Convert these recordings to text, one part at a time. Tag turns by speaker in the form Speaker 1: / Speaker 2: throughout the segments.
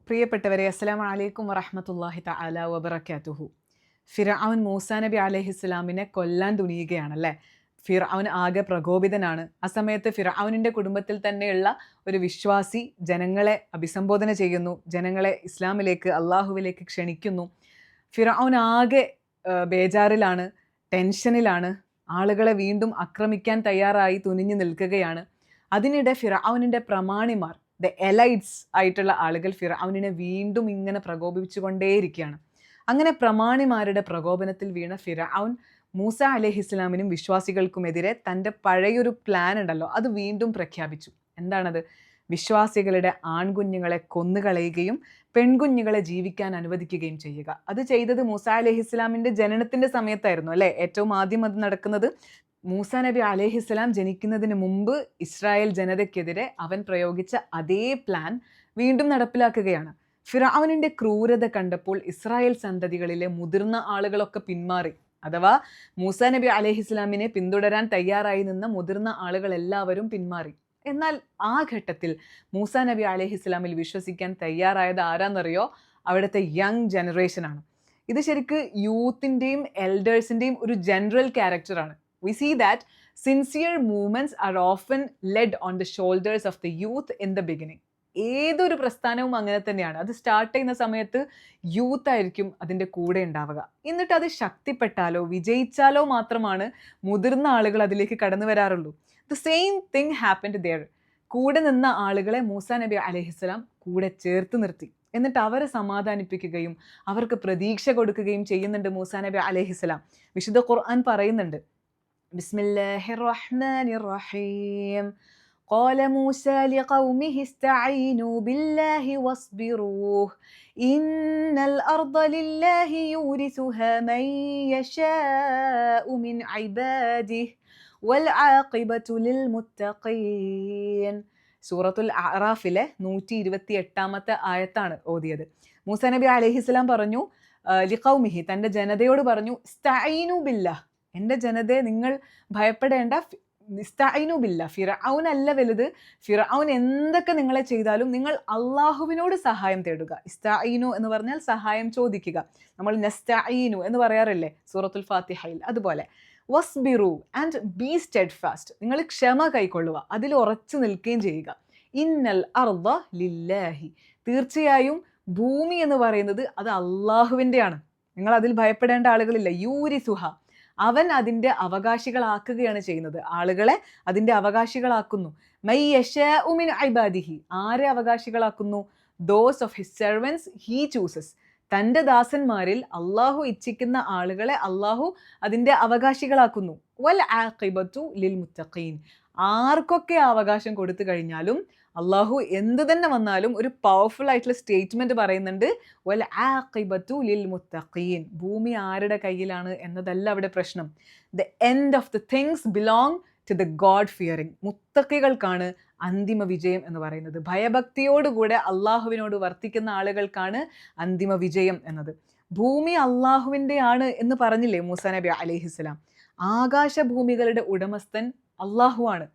Speaker 1: പ്രിയപ്പെട്ടവരെ, അസ്സലാമു അലൈക്കും വറഹ്മത്തുള്ളാഹി തആല വബറകാതുഹു. ഫിർഔൻ മൂസാ നബി അലൈഹിസ്സലാമിനെ കൊല്ലാൻ തുനിയുകയാണല്ലേ. ഫിർഔൻ ആകെ പ്രകോപിതനാണ്. ആ സമയത്ത് ഫിർഔനിൻ്റെ കുടുംബത്തിൽ തന്നെയുള്ള ഒരു വിശ്വാസി ജനങ്ങളെ അഭിസംബോധന ചെയ്യുന്നു, ജനങ്ങളെ ഇസ്ലാമിലേക്ക് അള്ളാഹുവിലേക്ക് ക്ഷണിക്കുന്നു. ഫിർഔൻ ആകെ ബേജാറിലാണ്, ടെൻഷനിലാണ്, ആളുകളെ വീണ്ടും ആക്രമിക്കാൻ തയ്യാറായി തുനിഞ്ഞു നിൽക്കുകയാണ്. അതിനിടെ ഫിർഔനിൻ്റെ പ്രമാണിമാർ, ദ എലൈറ്റ്സ് ആയിട്ടുള്ള ആളുകൾ ഫിർഔനിനെ വീണ്ടും ഇങ്ങനെ പ്രകോപിപ്പിച്ചുകൊണ്ടേയിരിക്കുകയാണ്. അങ്ങനെ പ്രമാണിമാരുടെ പ്രകോപനത്തിൽ വീണ ഫിർഔൻ മൂസ അലൈഹിസ്സലാമിനും വിശ്വാസികൾക്കുമെതിരെ തൻ്റെ പഴയൊരു പ്ലാൻ ഉണ്ടല്ലോ അത് വീണ്ടും പ്രഖ്യാപിച്ചു. എന്താണത്? വിശ്വാസികളുടെ ആൺകുഞ്ഞുങ്ങളെ കൊന്നുകളയുകയും പെൺകുഞ്ഞുങ്ങളെ ജീവിക്കാൻ അനുവദിക്കുകയും ചെയ്യുക. അത് ചെയ്തത് മൂസ അലൈഹിസ്സലാമിൻ്റെ ജനനത്തിൻ്റെ സമയത്തായിരുന്നു അല്ലേ. ഏറ്റവും ആദ്യം അത് നടക്കുന്നത് മൂസ നബി അലൈഹിസ്സലാം ജനിക്കുന്നതിന് മുമ്പ് ഇസ്രായേൽ ജനതയ്ക്കെതിരെ അവൻ പ്രയോഗിച്ച അതേ പ്ലാൻ വീണ്ടും നടപ്പിലാക്കുകയാണ്. ഫിർഔനിൻ്റെ ക്രൂരത കണ്ടപ്പോൾ ഇസ്രായേൽ സന്തതികളിലെ മുതിർന്ന ആളുകളൊക്കെ പിന്മാറി. അഥവാ മൂസ നബി അലൈഹിസ്സലാമിനെ പിന്തുടരാൻ തയ്യാറായി നിന്ന മുതിർന്ന ആളുകൾ എല്ലാവരും പിന്മാറി. എന്നാൽ ആ ഘട്ടത്തിൽ മൂസ നബി അലൈഹിസ്സലാമിൽ വിശ്വസിക്കാൻ തയ്യാറായത് ആരാന്നറിയോ? അവിടുത്തെ യങ് ജനറേഷനാണ്. ഇത് ശരിക്ക് യൂത്തിൻ്റെയും എൽഡേഴ്സിൻ്റെയും ഒരു ജനറൽ ക്യാരക്ടറാണ്. We see that sincere movements are often led on the shoulders of the youth in the beginning. ഏതൊരു പ്രസ്ഥാനവും അങ്ങനെ തന്നെയാണ്. അത് സ്റ്റാർട്ട് ചെയ്യുന്ന സമയത്ത് യൂത്ത് ആയിരിക്കും അതിൻ്റെ കൂടെ ഉണ്ടാവുക. എന്നിട്ട് അത് ശക്തിപ്പെട്ടാലോ വിജയിച്ചാലോ മാത്രമാണ് മുതിർന്ന ആളുകൾ അതിലേക്ക് കടന്നു വരാറുള്ളൂ. The same thing happened there. കൂടെ നിന്ന ആളുകളെ മൂസ നബി അലൈഹിസ്സലാം കൂടെ ചേർത്ത് നിർത്തി. എന്നിട്ട് അവരെ സമാധാനിപ്പിക്കുകയും അവർക്ക് പ്രതീക്ഷ കൊടുക്കുകയും ചെയ്യുന്നുണ്ട് മൂസ നബി അലൈഹിസ്സലാം. വിശുദ്ധ ഖുർആൻ പറയുന്നുണ്ട്, ബിസ്മില്ലാഹിർ റഹ്മാനിർ റഹീം. قال موسى لقومه استعينوا بالله واصبروا إن الأرض لله يورثها من يشاء من عباده والعاقبة للمتقين. സൂറത്തുൽ അഅറാഫിലെ 128 ആയത്താണ് ഓതിയത്. മൂസ നബി അലൈഹിസ്സലാം പറഞ്ഞു, ലിഖൗമിഹി തൻ്റെ ജനതയോട് പറഞ്ഞു, ഇസ്തഈനു ബില്ലാഹ്, എൻ്റെ ജനതയെ നിങ്ങൾ ഭയപ്പെടേണ്ട, ഇസ്തഈനു ബില്ലാഹ്. ഫിർഔൻ അല്ല വലുത്. ഫിർഔൻ എന്തൊക്കെ നിങ്ങളെ ചെയ്താലും നിങ്ങൾ അള്ളാഹുവിനോട് സഹായം തേടുക. ഇസ്തഈനു എന്ന് പറഞ്ഞാൽ സഹായം ചോദിക്കുക. നമ്മൾ നസ്തഈനു എന്ന് പറയാറില്ലേ സൂറത്തുൽ ഫാത്തിഹയിൽ, അതുപോലെ വസ്ബിറു ആൻഡ് ബി സ്റ്റെഡ്ഫാസ്റ്റ്, നിങ്ങൾ ക്ഷമ കൈക്കൊള്ളുക, അതിൽ ഉറച്ചു നിൽക്കുകയും ചെയ്യുക. ഇന്നൽ അർദ ലില്ലാഹി, തീർച്ചയായും ഭൂമി എന്ന് പറയുന്നത് അത് അള്ളാഹുവിൻ്റെയാണ്. നിങ്ങൾ അതിൽ ഭയപ്പെടേണ്ട ആളുകളില്ല. യൂരിസുഹ, അവൻ അതിൻ്റെ അവകാശികളാക്കുകയാണ് ചെയ്യുന്നത്. ആളുകളെ അതിൻ്റെ അവകാശികളാക്കുന്നു. മൈ യശാഉ മിൻ ഇബാദിഹി, ആരെ അവകാശികളാക്കുന്നു? Those of his servants he chooses, തൻ്റെ ദാസന്മാരിൽ അള്ളാഹു ഇച്ഛിക്കുന്ന ആളുകളെ അള്ളാഹു അതിൻ്റെ അവകാശികളാക്കുന്നു. വൽ ആഖിബത്തു ലിൽ മുത്തഖീൻ, ആർക്കൊക്കെ അവകാശം കൊടുത്തു കഴിഞ്ഞാലും അള്ളാഹു എന്ത് തന്നെ വന്നാലും ഒരു പവർഫുൾ ആയിട്ടുള്ള സ്റ്റേറ്റ്മെന്റ് പറയുന്നുണ്ട്, വൽ ആഖിബത്തു ലിൽ മുത്തഖീൻ. ഭൂമി ആരുടെ കയ്യിലാണ് എന്നതല്ല അവിടെ പ്രശ്നം. The end of the things belong to the god fearing. മുത്തഖികൾക്കാണ് അന്തിമ വിജയം എന്ന് പറയുന്നത്. ഭയഭക്തിയോടുകൂടെ അള്ളാഹുവിനോട് വർത്തിക്കുന്ന ആളുകൾക്കാണ് അന്തിമ വിജയം എന്നത്. ഭൂമി അള്ളാഹുവിൻ്റെ ആണ് എന്ന് പറഞ്ഞില്ലേ മൂസ നബി അലൈഹിസ്സലാം. ആകാശഭൂമികളുടെ ഉടമസ്ഥൻ അള്ളാഹുവാണ്.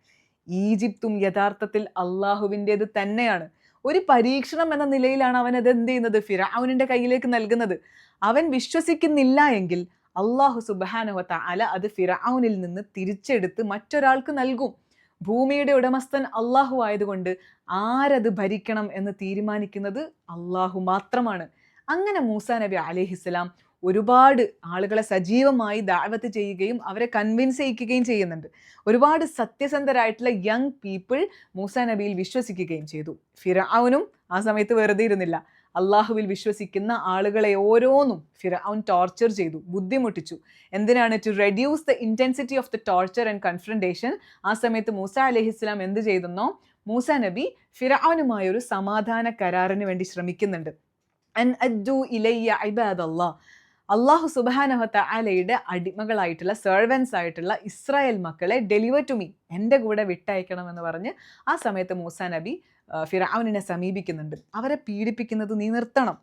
Speaker 1: ഈജിപ്തും യഥാർത്ഥത്തിൽ അള്ളാഹുവിൻ്റേത് തന്നെയാണ്. ഒരു പരീക്ഷണം എന്ന നിലയിലാണ് അവൻ അത് എന്ത് ചെയ്യുന്നത്? ഫിർഔനിൻ്റെ കയ്യിലേക്ക് നൽകുന്നത്. അവൻ വിശ്വസിക്കുന്നില്ല എങ്കിൽ അള്ളാഹു സുബ്ഹാനഹു വ തആല അത് ഫിർഔനിൽ നിന്ന് തിരിച്ചെടുത്ത് മറ്റൊരാൾക്ക് നൽകും. ഭൂമിയുടെ ഉടമസ്ഥൻ അള്ളാഹു ആയതുകൊണ്ട് ആരത് ഭരിക്കണം എന്ന് തീരുമാനിക്കുന്നത് അള്ളാഹു മാത്രമാണ്. അങ്ങനെ മൂസ നബി അലൈഹിസ്സലാം ഒരുപാട് ആളുകളെ സജീവമായി ദഅവത്ത് ചെയ്യുകയും അവരെ കൺവിൻസ് ചെയ്യിക്കുകയും ചെയ്യുന്നുണ്ട്. ഒരുപാട് സത്യസന്ധരായിട്ടുള്ള യങ് പീപ്പിൾ മൂസ നബിയിൽ വിശ്വസിക്കുകയും ചെയ്തു. ഫിർഔനും ആ സമയത്ത് വെറുതെ ഇരുന്നില്ല. അള്ളാഹുവിൽ വിശ്വസിക്കുന്ന ആളുകളെ ഓരോന്നും ഫിർഔൻ ടോർച്ചർ ചെയ്തു, ബുദ്ധിമുട്ടിച്ചു. എന്തിനാണ്? To reduce the intensity of the torture and confrontation. ആ സമയത്ത് മൂസ അലൈഹിസ്സലാം എന്ത് ചെയ്തെന്നോ, മൂസ നബി ഫിർഔനുമായി ഒരു സമാധാന കരാറിന് വേണ്ടി ശ്രമിക്കുന്നുണ്ട്. അൻ അദ്ദു ഇലയ്യ ഇബാദല്ലാഹ്, അള്ളാഹു സുബ്ഹാനഹു വ തആലയുടെ അടിമകളായിട്ടുള്ള സെർവൻസ് ആയിട്ടുള്ള ഇസ്രായേൽ മക്കളെ ഡെലിവർ ടു മീ, എൻ്റെ കൂടെ വിട്ടയക്കണം എന്ന് പറഞ്ഞ് ആ സമയത്ത് മൂസ നബി ഫിർഔനിനെ സമീപിക്കുന്നുണ്ട്. അവരെ പീഡിപ്പിക്കുന്നത് നീ നിർത്തണം,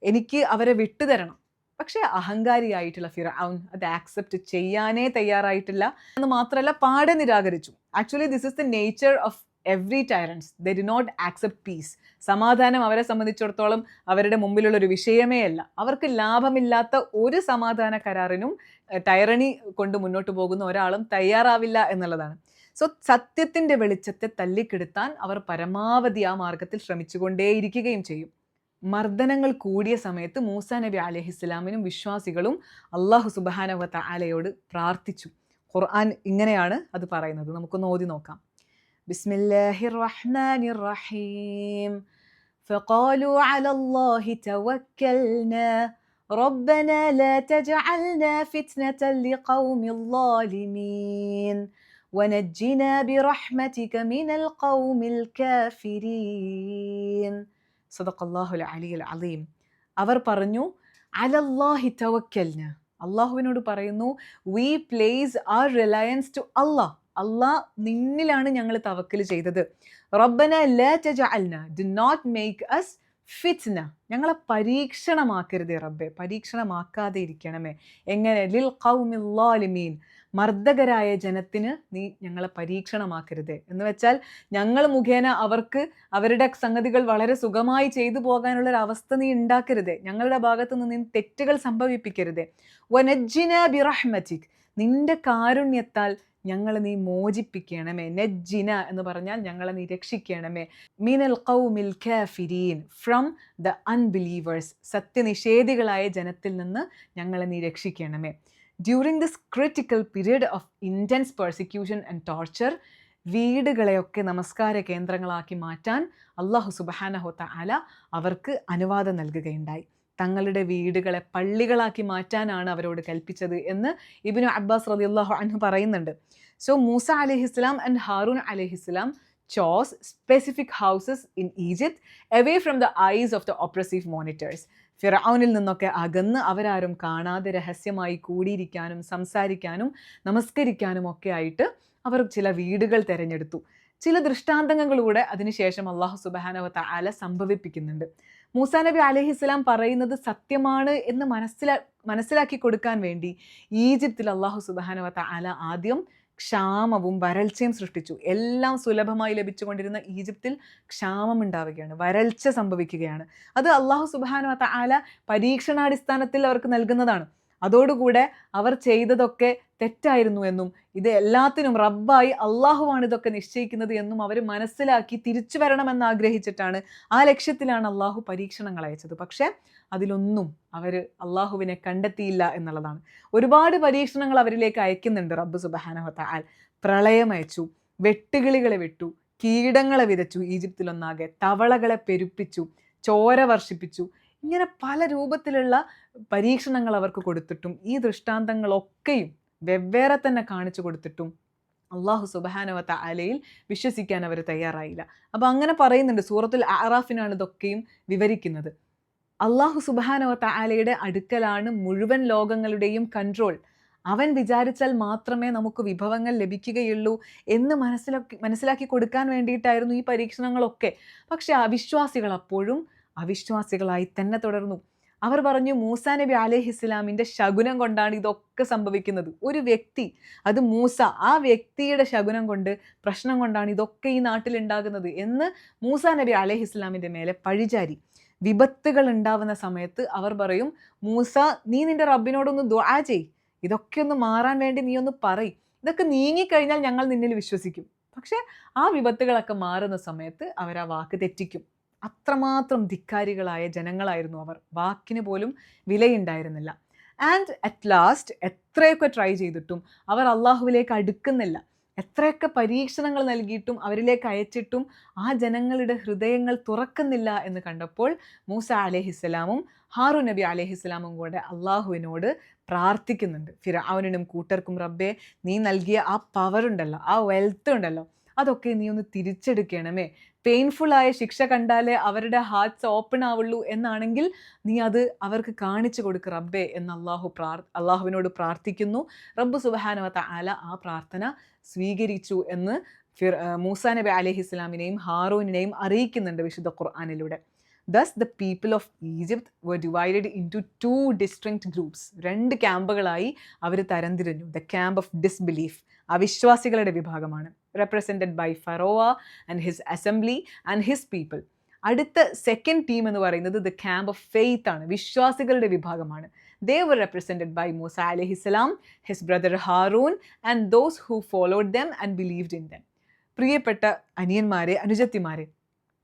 Speaker 1: എനിക്ക് അവരെ വിട്ടുതരണം. പക്ഷേ അഹങ്കാരിയായിട്ടുള്ള ഫിർഔൻ അത് ആക്സെപ്റ്റ് ചെയ്യാനേ തയ്യാറായിട്ടില്ല എന്ന് മാത്രമല്ല പാടെ നിരാകരിച്ചു. Actually this is the nature of every tyrants. They do not accept peace. സമാധാനം അവരെ സംബന്ധിച്ചിടത്തോളം അവരുടെ മുമ്പിലുള്ള ഒരു വിഷയമേ അല്ല. അവർക്ക് ലാഭമില്ലാത്ത ഒരു സമാധാന കരാറിനും ടൈറണി കൊണ്ട് മുന്നോട്ട് പോകുന്ന ഒരാളും തയ്യാറാവില്ല എന്നുള്ളതാണ്. സോ സത്യത്തിൻ്റെ വെളിച്ചത്തെ തല്ലിക്കെടുത്താൻ അവർ പരമാവധി ആ മാർഗത്തിൽ ശ്രമിച്ചുകൊണ്ടേയിരിക്കുകയും ചെയ്യും. മർദ്ദനങ്ങൾ കൂടിയ സമയത്ത് മൂസാ നബി അലൈഹിസ്സലാമിനും വിശ്വാസികളും അല്ലാഹു സുബ്ഹാനഹു വ തആലയോട് പ്രാർത്ഥിച്ചു. ഖുർആൻ ഇങ്ങനെയാണ് അത് പറയുന്നത്. നമുക്കൊന്ന് ഓതി നോക്കാം. ബിസ്മില്ലാഹിർ റഹ്മാനിർ റഹീം. فقالوا على الله توكلنا ربنا لا تجعلنا فتنة لقوم الظالمين ونجنا برحمتك من القوم الكافرين. സദഖല്ലാഹുൽ അലിയുൽ അലീം. അവർ പറഞ്ഞു അലല്ലാഹി തവക്കൽന, അള്ളാഹുവിനോട് പറയുന്നു we place our reliance to Allah. അള്ളാഹ് നിന്നിലാണ് ഞങ്ങൾ തവക്കൽ ചെയ്തത്. റബ്ബന ലാ തജഅൽന, ഡു നോട്ട് മേക്ക് അസ് ഫിത്ന, ഞങ്ങളെ പരീക്ഷണമാക്കരുതേ റബ്ബെ, പരീക്ഷണമാക്കാതെ ഇരിക്കണമേ. എങ്ങനെ? ലിൽ ഖൗമിൽ ളാലിമീൻ, മർദ്ദകരായ ജനത്തിന് നീ ഞങ്ങളെ പരീക്ഷണമാക്കരുതേ. എന്ന് വെച്ചാൽ ഞങ്ങൾ മുഖേന അവർക്ക് അവരുടെ സംഗതികൾ വളരെ സുഖമായി ചെയ്തു പോകാനുള്ളൊരവസ്ഥ നീ ഉണ്ടാക്കരുതേ, ഞങ്ങളുടെ ഭാഗത്തു നിന്ന് നീ തെറ്റുകൾ സംഭവിപ്പിക്കരുതേ. വനജ്ജിന ബിറഹ്മതിക്, നിന്റെ കാരുണ്യത്താൽ ഞങ്ങളെ നീ മോചിപ്പിക്കണമേ. നജ്ജിന എന്ന് പറഞ്ഞാൽ ഞങ്ങളെ നീ രക്ഷിക്കണമേ. മിനൽ ഖൗമിൽ കാഫിരീൻ, ഫ്രം ദ അൺബിലീവേഴ്സ്, സത്യനിഷേധികളായ ജനത്തിൽ നിന്ന് ഞങ്ങളെ നീ രക്ഷിക്കണമേ. During this critical period of intense persecution and torture, വീടുകളെയൊക്കെ നമസ്കാര കേന്ദ്രങ്ങളാക്കി മാറ്റാൻ അല്ലാഹു സുബ്ഹാനഹു വ തആല അവർക്ക് അനുവാദം നൽകുകയുണ്ടായി. തങ്ങളുടെ വീടുകളെ പള്ളികളാക്കി മാറ്റാനാണ് അവരോട് കൽപ്പിച്ചത് എന്ന് ഇബ്നു അബ്ബാസ് റളിയല്ലാഹു അൻഹു പറയുന്നുണ്ട്. സോ മൂസ അലൈഹിസ്സലാം ആൻഡ് ഹാറൂൻ അലൈഹിസ്സലാം chose specific houses in Egypt away from the eyes of the oppressive monitors. ഫിർഔനിൽ നിന്നൊക്കെ അകന്ന് അവരാരും കാണാതെ രഹസ്യമായി കൂടിയിരിക്കാനും സംസാരിക്കാനും നമസ്കരിക്കാനും ഒക്കെ ആയിട്ട് അവർ ചില വീടുകൾ തിരഞ്ഞെടുത്തു. ചില ദൃഷ്ടാന്തങ്ങളിലൂടെ അതിനുശേഷം അല്ലാഹു സുബ്ഹാനഹു വ തആല സംഭവിപ്പിക്കുന്നുണ്ട്. മൂസാ നബി അലൈഹിസ്സലാം പറയുന്നത് സത്യമാണ് എന്ന് മനസ്സിലാക്കി കൊടുക്കാൻ വേണ്ടി ഈജിപ്തിൽ അല്ലാഹു സുബ്ഹാനഹു വ തആല ആദ്യം ക്ഷാമവും വരൾച്ചയും സൃഷ്ടിച്ചു. എല്ലാം സുലഭമായി ലഭിച്ചുകൊണ്ടിരുന്ന ഈജിപ്തിൽ ക്ഷാമം ഉണ്ടാവുകയാണ്, വരൾച്ച സംഭവിക്കുകയാണ്. അത് അല്ലാഹു സുബ്ഹാനഹു വ തആല പരീക്ഷണാടിസ്ഥാനത്തിൽ അവർക്ക് നൽകുന്നതാണ്. അതോടുകൂടെ അവർ ചെയ്തതൊക്കെ തെറ്റായിരുന്നു എന്നും ഇത് എല്ലാത്തിനും റബ്ബായി അള്ളാഹുവാണ് ഇതൊക്കെ നിശ്ചയിക്കുന്നത് എന്നും അവർ മനസ്സിലാക്കി തിരിച്ചു വരണമെന്ന് ആഗ്രഹിച്ചിട്ടാണ്, ആ ലക്ഷ്യത്തിലാണ് അള്ളാഹു പരീക്ഷണങ്ങൾ അയച്ചത്. പക്ഷേ അതിലൊന്നും അവർ അള്ളാഹുവിനെ കണ്ടെത്തിയില്ല എന്നുള്ളതാണ്. ഒരുപാട് പരീക്ഷണങ്ങൾ അവരിലേക്ക് അയക്കുന്നുണ്ട് റബ്ബ് സുബ്ഹാനഹു വ തആല. പ്രളയം അയച്ചു, വെട്ടുകിളികളെ വിട്ടു, കീടങ്ങളെ വിതച്ചു ഈജിപ്തിലൊന്നാകെ, തവളകളെ പെരുപ്പിച്ചു, ചോര വർഷിപ്പിച്ചു. ഇങ്ങനെ പല രൂപത്തിലുള്ള പരീക്ഷണങ്ങൾ അവർക്ക് കൊടുത്തിട്ടും ഈ ദൃഷ്ടാന്തങ്ങളൊക്കെയും വെവ്വേറെ തന്നെ കാണിച്ചു കൊടുത്തിട്ടും അല്ലാഹു സുബ്ഹാനഹു വ തആലയിൽ വിശ്വസിക്കാൻ അവർ തയ്യാറായില്ല. അപ്പോൾ അങ്ങനെ പറയുന്നുണ്ട്, സൂറത്തുൽ അഅറാഫിനാണ് ഇതൊക്കെയും വിവരിക്കുന്നത്. അല്ലാഹു സുബ്ഹാനഹു വ തആലയുടെ അടുക്കലാണ് മുഴുവൻ ലോകങ്ങളുടെയും കൺട്രോൾ. അവൻ വിചാരിച്ചാൽ മാത്രമേ നമുക്ക് വിഭവങ്ങൾ ലഭിക്കുകയുള്ളൂ എന്ന് മനസ്സിലാക്കി കൊടുക്കാൻ വേണ്ടിയിട്ടായിരുന്നു ഈ പരീക്ഷണങ്ങളൊക്കെ. പക്ഷെ അവിശ്വാസികൾ അപ്പോഴും അവിശ്വാസികളായി തന്നെ തുടർന്നു. അവർ പറഞ്ഞു മൂസാ നബി അലൈഹിസ്സലാമിൻ്റെ ശകുനം കൊണ്ടാണ് ഇതൊക്കെ സംഭവിക്കുന്നത്. ഒരു വ്യക്തി, അത് മൂസ, ആ വ്യക്തിയുടെ ശകുനം കൊണ്ട്, പ്രശ്നം കൊണ്ടാണ് ഇതൊക്കെ ഈ നാട്ടിൽ ഉണ്ടാകുന്നത് എന്ന് മൂസാ നബി അലൈഹിസ്സലാമിൻ്റെ മേലെ പഴിചാരി. വിപത്തുകൾ ഉണ്ടാവുന്ന സമയത്ത് അവർ പറയും, മൂസ നീ നിൻ്റെ റബ്ബിനോടൊന്ന് ദുആ ചെയ്, ഇതൊക്കെ ഒന്ന് മാറാൻ വേണ്ടി നീ ഒന്ന് പറയ്, ഇതൊക്കെ നീങ്ങിക്കഴിഞ്ഞാൽ ഞങ്ങൾ നിന്നിൽ വിശ്വസിക്കും. പക്ഷെ ആ വിപത്തുകളൊക്കെ മാറുന്ന സമയത്ത് അവർ ആ വാക്ക് തെറ്റിക്കും. അത്രമാത്രം ധിക്കാരികളായ ജനങ്ങളായിരുന്നു അവർ. വാക്കിന് പോലും വിലയുണ്ടായിരുന്നില്ല. ആൻഡ് അറ്റ് ലാസ്റ്റ് എത്രയൊക്കെ ട്രൈ ചെയ്തിട്ടും അവർ അള്ളാഹുവിലേക്ക് അടുക്കുന്നില്ല. എത്രയൊക്കെ പരീക്ഷണങ്ങൾ നൽകിയിട്ടും അവരിലേക്ക് അയച്ചിട്ടും ആ ജനങ്ങളുടെ ഹൃദയങ്ങൾ തുറക്കുന്നില്ല എന്ന് കണ്ടപ്പോൾ മൂസ അലൈഹിസ്സലാമും ഹാറൂൻ നബി അലൈഹിസ്സലാമും കൂടെ അള്ളാഹുവിനോട് പ്രാർത്ഥിക്കുന്നുണ്ട്. ഫിർഔനിനും കൂട്ടർക്കും റബ്ബേ, നീ നൽകിയ ആ പവർ ഉണ്ടല്ലോ, ആ വെൽത്ത് ഉണ്ടല്ലോ, അതൊക്കെ നീ ഒന്ന് തിരിച്ചെടുക്കണമേ. പെയിൻഫുള്ളായ ശിക്ഷ കണ്ടാലേ അവരുടെ ഹാർട്ട്സ് ഓപ്പൺ ആവുള്ളൂ എന്നാണെങ്കിൽ നീ അത് അവർക്ക് കാണിച്ചു കൊടുക്ക് റബ്ബേ എന്ന് അള്ളാഹുവിനോട് പ്രാർത്ഥിക്കുന്നു. റബ്ബ് സുബ്ഹാനഹു വ തആല ആ പ്രാർത്ഥന സ്വീകരിച്ചു എന്ന് മൂസാ നബി അലൈഹിസ്സലാമിനെയും ഹാറൂനിനെയും അറിയിക്കുന്നുണ്ട് വിശുദ്ധ ഖുർആനിലൂടെ. Thus the people of Egypt were divided into two distinct groups. 2 ക്യാമ്പുകളായി our തരംതിരിഞ്ഞു. The camp of disbelief, അവിശ്വാസികളുടെ വിഭാഗമാണ്. represented by Pharaoh and his assembly and his people. അടുത്ത സെക്കൻഡ് ടീം എന്ന് പറയുന്നത് ദ ക്യാമ്പ് ഓഫ് ഫെയ്ത്ത് ആണ്, വിശ്വാസികളുടെ വിഭാഗമാണ്. They were represented by Musa alayhi salam, his brother Harun, and those who followed them and believed in them. പ്രിയപ്പെട്ട അനിയന്മാരെ, അനുജത്തിമാരെ,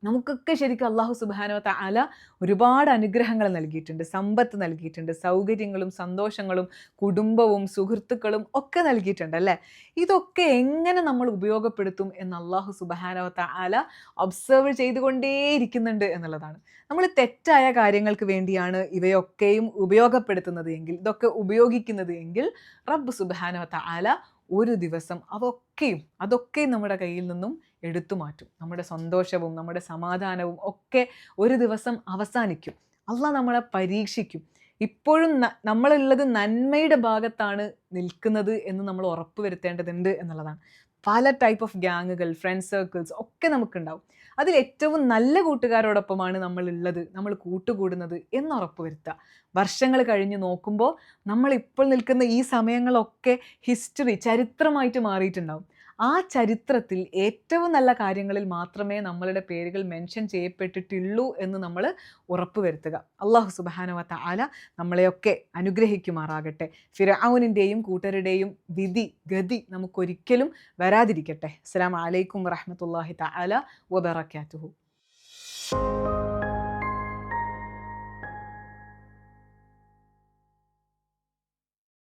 Speaker 1: നമുക്കൊക്കെ ശരിക്കും അള്ളാഹു സുബ്ഹാനഹു വ തആല ഒരുപാട് അനുഗ്രഹങ്ങൾ നൽകിയിട്ടുണ്ട്, സമ്പത്ത് നൽകിയിട്ടുണ്ട്, സൗകര്യങ്ങളും സന്തോഷങ്ങളും കുടുംബവും സുഹൃത്തുക്കളും ഒക്കെ നൽകിയിട്ടുണ്ട് അല്ലേ. ഇതൊക്കെ എങ്ങനെ നമ്മൾ ഉപയോഗപ്പെടുത്തും എന്ന് അള്ളാഹു സുബ്ഹാനഹു വ തആല ഒബ്സർവ് ചെയ്തുകൊണ്ടേയിരിക്കുന്നുണ്ട് എന്നുള്ളതാണ്. നമ്മൾ തെറ്റായ കാര്യങ്ങൾക്ക് വേണ്ടിയാണ് ഇവയൊക്കെയും ഉപയോഗപ്പെടുത്തുന്നത് എങ്കിൽ, ഇതൊക്കെ ഉപയോഗിക്കുന്നത് എങ്കിൽ റബ്ബ് സുബ്ഹാനഹു വ തആല ഒരു ദിവസം അതൊക്കെയും നമ്മുടെ കയ്യിൽ നിന്നും എടുത്തു മാറ്റും. നമ്മുടെ സന്തോഷവും നമ്മുടെ സമാധാനവും ഒക്കെ ഒരു ദിവസം അവസാനിക്കും. അള്ളാഹ് നമ്മളെ പരീക്ഷിക്കും. ഇപ്പോഴും നമ്മളുള്ളത് നന്മയുടെ ഭാഗത്താണ് നിൽക്കുന്നത് എന്ന് നമ്മൾ ഉറപ്പ് വരുത്തേണ്ടതുണ്ട് എന്നുള്ളതാണ്. പല ടൈപ്പ് ഓഫ് ഗ്യാങ്ങുകൾ, ഫ്രണ്ട് സർക്കിൾസ് ഒക്കെ നമുക്കുണ്ടാവും. അതിൽ ഏറ്റവും നല്ല കൂട്ടുകാരോടൊപ്പമാണ് നമ്മളുള്ളത്, നമ്മൾ കൂട്ടുകൂടുന്നത് എന്ന് ഉറപ്പ് വരുത്തുക. വർഷങ്ങൾ കഴിഞ്ഞ് നോക്കുമ്പോൾ നമ്മളിപ്പോൾ നിൽക്കുന്ന ഈ സമയങ്ങളൊക്കെ ഹിസ്റ്ററി, ചരിത്രമായിട്ട് മാറിയിട്ടുണ്ടാവും. ആ ചരിത്രത്തിൽ ഏറ്റവും നല്ല കാര്യങ്ങളിൽ മാത്രമേ നമ്മളുടെ പേരുകൾ മെൻഷൻ ചെയ്യപ്പെട്ടിട്ടുള്ളൂ എന്ന് നമ്മൾ ഉറപ്പ് വരുത്തുക. അല്ലാഹു സുബ്ഹാനഹു വ തആല നമ്മളെയൊക്കെ അനുഗ്രഹിക്കുമാറാകട്ടെ. ഫിർഔനിൻ്റെയും കൂട്ടരുടെയും ഗതി നമുക്കൊരിക്കലും വരാതിരിക്കട്ടെ. അസ്സലാമു അലൈക്കും വറഹ്മത്തുള്ളാഹി തആല വബറകാതുഹു.